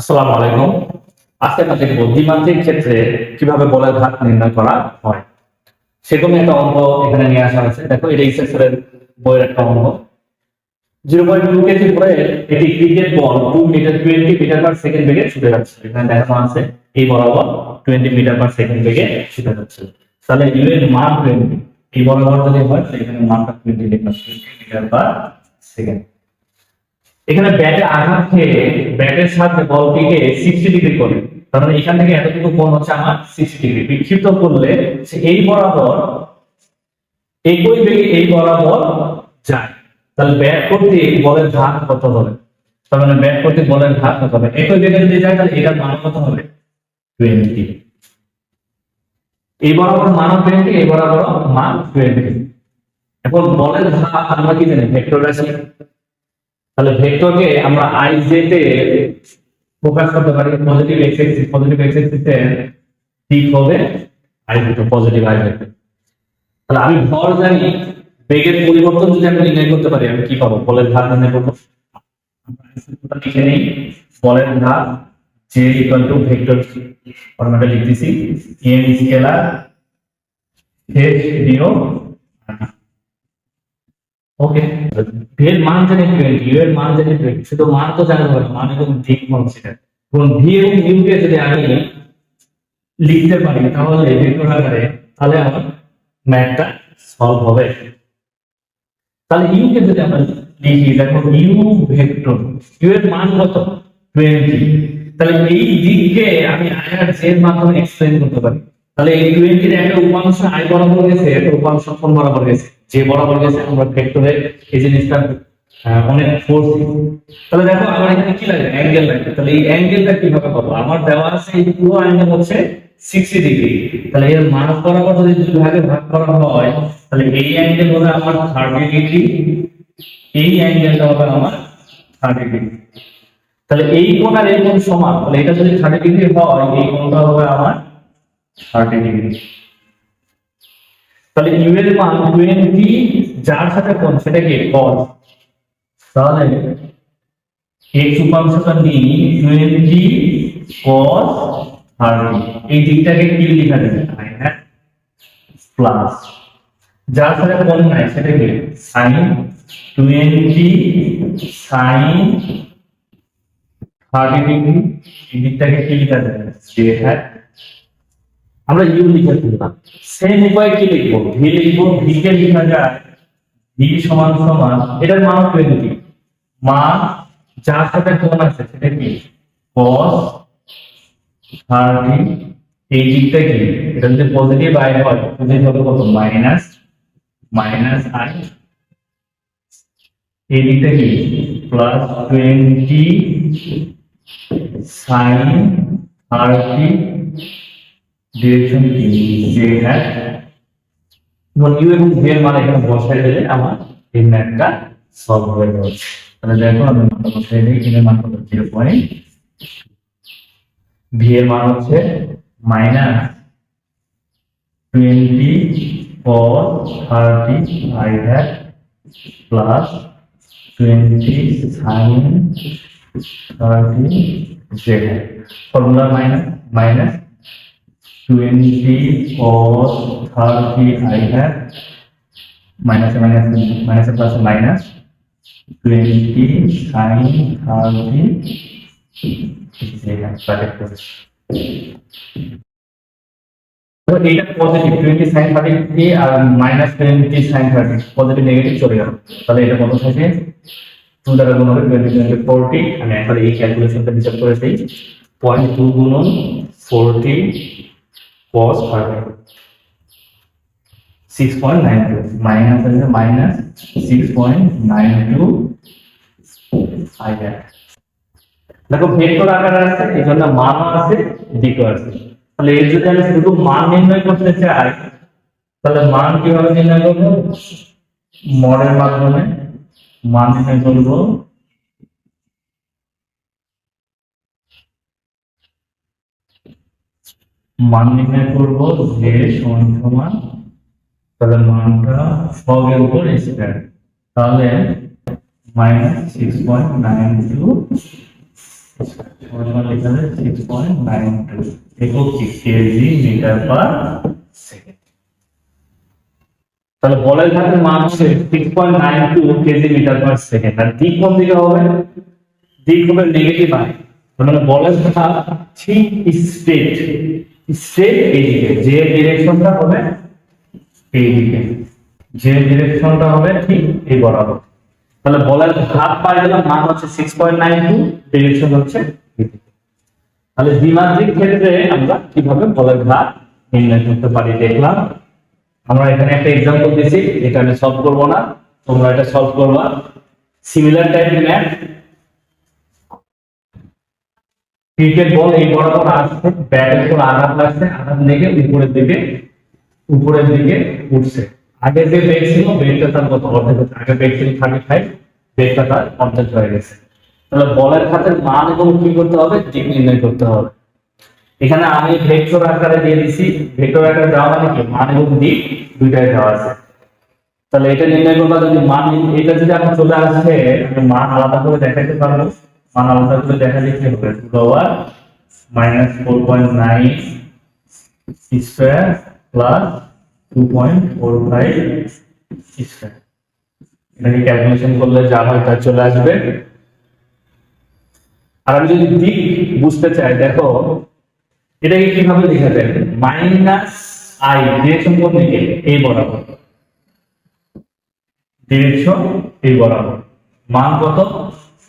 আসসালামু আলাইকুম। আজকে আমরা দেখব দ্বিমাত্রিক ক্ষেত্রে কিভাবে বলের ঘাত নির্ণয় করা হয়। সেরকমই একটা অঙ্ক এখানে নিয়ে আসা হয়েছে। দেখো এটা ইসেক্সের বইয়ের একটা অঙ্ক। 0.2 কেজি বলের এটি cricket ball 2 metre 20 metre per second বেগে ছুটে যাচ্ছে। এখানে দেখানো আছে এই বরাবর 20 মিটার পার সেকেন্ড বেগে ছুটে যাচ্ছে। তাহলে ইউ এর মান 20, এই বরাবর যদি হয় তাহলে এখানে মানটা 20 লিখলাম, 20 মিটার পার সেকেন্ড। এখানে ব্যাটে আঘাত খেয়ে ব্যাটের সাথে বলটিকে 60 ডিগ্রি করে, তার মানে এখান থেকে এতটুকু কোণ হচ্ছে আমার 60 ডিগ্রি বিক্ষিপ্ত করলে সে এই বরাবর একই বেগে এই বরাবর যায়। তাহলে ব্যাট করতে বলের ঘাত কত হবে? তার মানে ব্যাট করতে বলের ঘাত কত হবে? একই বেগে যদি যায় তাহলে এটার মান কত হবে? 20। এই বরাবর মান 20, এই বরাবর মান 20। এখন বলের ঘাত আমরা কি জানি? ভেক্টর রাশি। তাহলে ভেক্টরকে আমরা আইজে তে প্রকাশ করতে পারি। Positive X axis, positive X অ্যাক্সিসে দিক হবে I vector, positive I vector. তাহলে আমি ভর জানি, বেগের পরিবর্তন যদি আমি নির্ণয় করতে পারি, আমি কি পাবো? বলের ঘাত নির্ণয় করব। আমরা লিখে নেই বলের ঘাত যে ইকুয়াল টু ভেক্টর ফরম্যাটে লিখতেছি এম স্কেলার এস বিয়োগ। ওকে, ভি এর মান জানি 20, ইউ এর মান জানি 20, শুধু মান তো জানা হবে, মান এবং দিক কনসিডার। এবং ভি এবং ইউ কে যদি আমি লিখতে পারি তাহলে ভেক্টর আকারে, তাহলে আমার ম্যাথটা সলভ হবে। তাহলে ইউ কে যদি আমরা লিখি, দেখো ইউ ভেক্টর, ইউ এর মান কত? 20। তাহলে এই দিককে আমি আই আর জে এর মাধ্যমে এক্সপ্লেইন করতে পারি। তাহলে এই 20 এর একটা উপাংশ আই বরাবর গেছে, একটা উপাংশ কোন বরাবর গেছে? যে বরাবর গেছে। আমরা ভেক্টরে এই জিনিসটা অনেক ফোর্স। তাহলে দেখো আমার এখানে কি লাগে? অ্যাঙ্গেল লাগে। তাহলে এই অ্যাঙ্গেলটা কিভাবে পাবো? আমার দেওয়া আছে এই পুরো অ্যাঙ্গেল হচ্ছে 60 ডিগ্রি। তাহলে এর মান বরাবর যদি দুই ভাগে ভাগ করা হয় তাহলে এই অ্যাঙ্গেল হবে আমার 30 ডিগ্রি, এই অ্যাঙ্গেলটা হবে আমার 30 ডিগ্রি। তাহলে এই কোণ আর এই কোণ সমান, তাহলে এটা যদি 30 ডিগ্রি হয় এই কোণটা হবে আমার 30 ডিগ্রি। তাহলে ইউ এর মান 20, যার সাথে কোণ সেটা কি? cos। তাহলে x উপাংশটা নিই 20 cos 30, এই দিকটাকে কি লেখা যাবে? মাইনাস প্লাস, যার সাথে কোণ নাই সেটা কি? sin 20 sin 30 ডিগ্রি, এই দিকটাকে কি লেখা যাবে? j hat। আমরা ইউ লিখে ফেললাম। সেম উপায় কি লিখবো? ভি লিখবো। ভি কে লেখা যায় ভি সমান সমান, এটার মান 20, মান যার সাথে কোণ আছে সেটা কি? cos 30, এই দিকটা কি? এটা যদি পজিটিভ আই হয় তাহলে হবে কত? Minus I. এই দিকটা কি? প্লাস 20 sin 30, ডিরেকশন কি? J hat. এবং ইউ এবং ভি এর মান এখানে বসাই দিলে আমার এই ম্যাথটা সলভ হয়ে যাবে। তাহলে দেখো আমি মানটা বসাই দিই। এর মান কত? 0. ভি এর মান হচ্ছে minus 20 cos 30 I hat plus 20 sin 30 J hat. Formula minus 20 cos 30 I hat minus plus minus 20 sin 30 তো এটা পজিটিভ 20 sin 30 আর মাইনাস 20 sin 30, পজিটিভ নেগেটিভ চলে গেল। তাহলে এটা কত থাকে? 2 দ্বারা গুণ হবে 20 40। আমি একবার এই ক্যালকুলেশনটা হিসাব করে দেই। 0.2 গুণন 40 cos 30, 6.92 মাইনাস আছে মাইনাস 6.92 আই হ্যাট। দেখো ভেক্টর আকারে আছে, এই জন্য মানও আছে দিকও আছে। তাহলে এর যদি আমি শুধু মান নির্ণয় করতে চাই তাহলে মান কিভাবে নির্ণয় করব? মডের মাধ্যমে মান নির্ণয় করব। মান নির্ণয় করব যে সমান সমান, তাহলে মানটা সবের উপর স্কয়ার, তাহলে মাইনাস 6.92 সমান এখানে 6.92 একক কেজি মিটার পার সেকেন্ড। তাহলে বলের ঘাতের মান হচ্ছে 6.92 কেজি মিটার পার সেকেন্ড। আর দিক কোন দিকে হবে? দিক হবে নেগেটিভ আই। মানে বলের ঘাত ঠিক স্ট্রেট এইদিকে, যে ডিরেকশনটা হবে এইদিকে, যে ডিরেকশনটা হবে ঠিক এই বরাবর। তাহলে বলের ঘাত পাই গেলাম, মান হচ্ছে 6.92, ডিরেকশন হচ্ছে এইদিকে। তাহলে দ্বিমাত্রিক ক্ষেত্রে আমরা কিভাবে বলের ঘাত নির্ণয় করতে পারি দেখলাম। আমরা এখানে একটা एग्जांपल দিয়েছি, এটা আমি সলভ করব না, তোমরা এটা সলভ করবা। Similar type math, cricket ball এই বরাবর আসছে, ব্যাটের উপর আঘাত লাগছে, আঘাত লেগে উপরের দিকে উঠছে। আগে যে বেগ ছিল বেগটা তার কত অর্ধেক, আগে বেগ ছিল 35, বেগটা তার অর্ধেক হয়ে গেছে। তাহলে বলের ঘাতের মান এবং কি করতে হবে? দিক নির্ণয় করতে হবে। এখানে আমি ভেক্টর আকারে দিয়ে দিছি, ভেক্টর আকারে দেওয়া মানে কি মান এবং দিক দুইটাই দেওয়া আছে। তাহলে এটা নির্ণয় করবা, যদি মান এটা যদি আমার চলে আসে, আমি মান আলাদা করে দেখাতে পারবো। মান আলাদা করে দেখা দিতে হবে পাওয়ার -4.9 স্কয়ার প্লাস 2.45 স্কয়ার। এটাকে ক্যালকুলেশন করলে যা হয় তা চলে আসবে। আর আমি যদি দিক বুঝতে চাই, দেখো এটাকে কিভাবে লেখা যায়? মাইনাস আই, ডিরেকশন কোন দিকে? এই বরাবর, ডিরেকশন এই বরাবর, মান কত?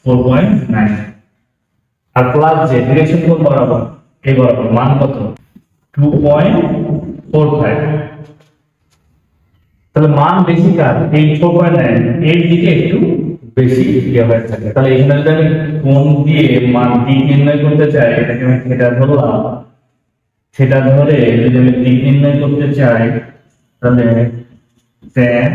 4.9। আর প্লাস যে ডিরেকশন কোন বরাবর? এই বরাবর, মান কত? 2.45। তাহলে মান বেশি কার? এই 4.9 এর দিকে একটু বেশি ইয়ে হয়ে থাকে। তাহলে এখানে যদি আমি কোণ দিয়ে মান দিক নির্ণয় করতে চাই, এটাকে আমি থিটা ধরলাম, সেটা ধরে যদি আমি দিক নির্ণয় করতে চাই, তাহলে tan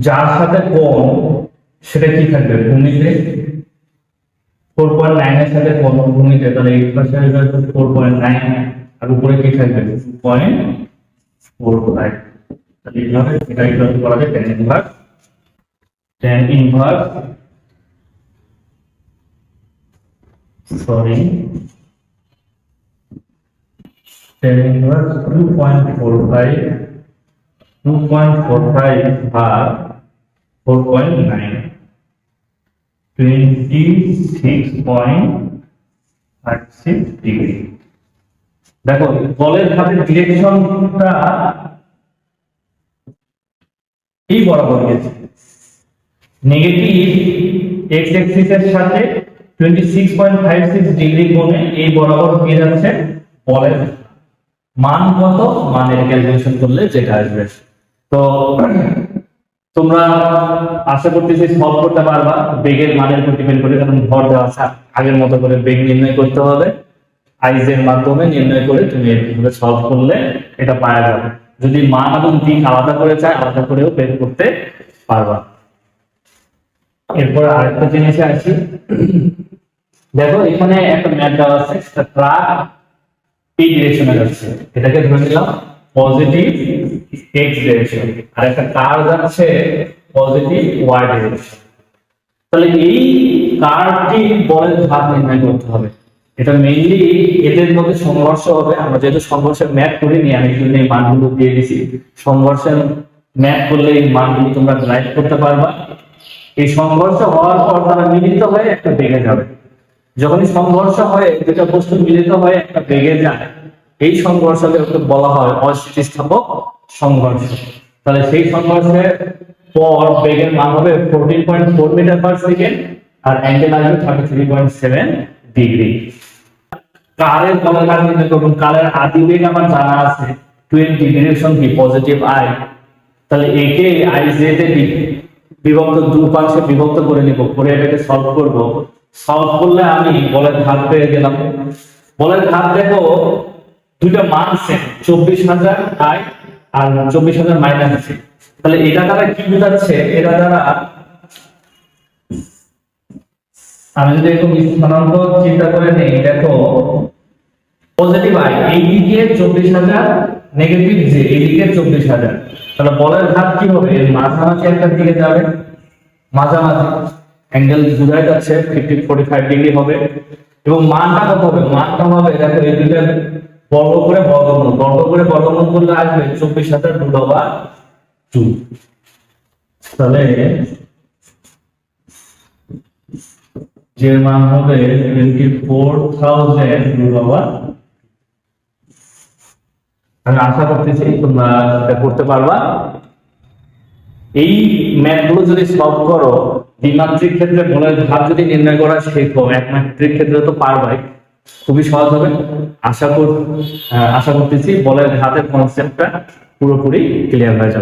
যার সাথে কোণ সেটা কি থাকবে? ভূমিতে। 4.9 এর সাথে কোণ ভূমিতে, তাহলে এই পাশে আসবে 4.9, আর উপরে কি থাকবে? 2.45। তাহলে এইভাবে এটা ইকুয়াল করা যায় tan ইনভার্স tan ইনভার্স 2.45 ভাগ 4.9, 26.36 ডিগ্রি। দেখো বলের ঘাতের ডিরেকশনটা এই বরাবর গেছে, নেগেটিভ x অ্যাক্সিসের সাথে 26.56 ডিগ্রি কোণে এই বরাবর দিয়ে যাচ্ছে বলের মান কত? মানের ক্যালকুলেশন করলে যেটা আসবে। তো তোমরা আশা করতেছি সলভ করতে পারবা, বেগের মানের উপর ডিপেন্ড করে, কারণ ভর দেওয়া আছে। আগের মতো করে বেগ নির্ণয় করতে হবে, আইজ এর মাধ্যমে নির্ণয় করে তুমি এইভাবে সলভ করলে এটা পাওয়া যাবে। যদি মান এবং দিক আলাদা করে চাই, আলাদা করেও বের করতে পারবা। এরপর আরেকটা জিনিসে আসি, দেখো এখানে একটা ম্যাপ দেওয়া আছে, একটা ট্রাক এই ডিরেকশনে যাচ্ছে, এটাকে ধরে নিলাম পজিটিভ এক্স ডিরেকশন, আর একটা কার যাচ্ছে পজিটিভ ওয়াই ডিরেকশন। তাহলে এই কারটি বলের ঘাত নির্ণয় করতে হবে। এটা মেইনলি এদের মধ্যে সংঘর্ষ হবে। আমরা যেহেতু সংঘর্ষের ম্যাপ করিনি, আমি এখানে এই মানগুলো দিয়ে দিছি। সংঘর্ষের ম্যাপ করলে এই মানগুলো তোমরা রাইট করতে পারবা। এই সংঘর্ষ হওয়ার পর তারা মিলিত হয়ে একটা বেগে যাবে। যখনই সংঘর্ষ হয়, দুটো বস্তু মিলিত হয়ে একটা বেগে যায়, এই সংঘর্ষকে বলা হয় অস্থিতিস্থাপক সংঘর্ষ। তাহলে সেই সংঘর্ষের পর বেগের মান হবে 14.4 মিটার পার সেকেন্ড, আর অ্যাঙ্গেল আসবে 33.7 ডিগ্রি। কারের বলের ঘাত নির্ণয় করুন। কারের আদি বেগ আমার জানা আছে 20, ডিরেকশন কি পজিটিভ আই। তাহলে একে আই জে তে বিভক্ত, দুপাশে বিভক্ত করে নিব, করে এটাকে সলভ করব। সলভ করলে আমি বলের ঘাত পেয়ে গেলাম। বলের ঘাত দেখো দুইটা মান সেম, 24,000 আই আর 24,000 মাইনাস আছে। তাহলে এটা দ্বারা কি বোঝাচ্ছে? এটা দ্বারা আমি যদি একটু স্থানাঙ্ক চিন্তা করে নেই, দেখো পজিটিভ আই এইদিকে 24,000, নেগেটিভ জে এইদিকে 24,000। তাহলে বলের ঘাত কি হবে? মাঝামাঝি একটা দিকে যাবে, মাঝামাঝি। অ্যাঙ্গেল বোঝাই যাচ্ছে 45 ডিগ্রি হবে। এবং মানটা কত হবে? মানটা হবে দেখো এই দুইটা বর্গ করে বর্গমূল করলে আসবে 24,000√2। তাহলে যে মান হবে 24,000√2। আমি আশা করতেছি তোমরা এটা করতে পারবা। এই ম্যাথগুলো যদি সলভ করো, দ্বিমাত্রিক ক্ষেত্রে বলের ঘাত যদি নির্ণয় করা শেখো, একমাত্রিক ক্ষেত্রে তো পারবাই, খুবই সহজ হবে। আশা করতেছি বলের ঘাতের কনসেপ্টটা পুরোপুরি ক্লিয়ার হয়ে যাবে।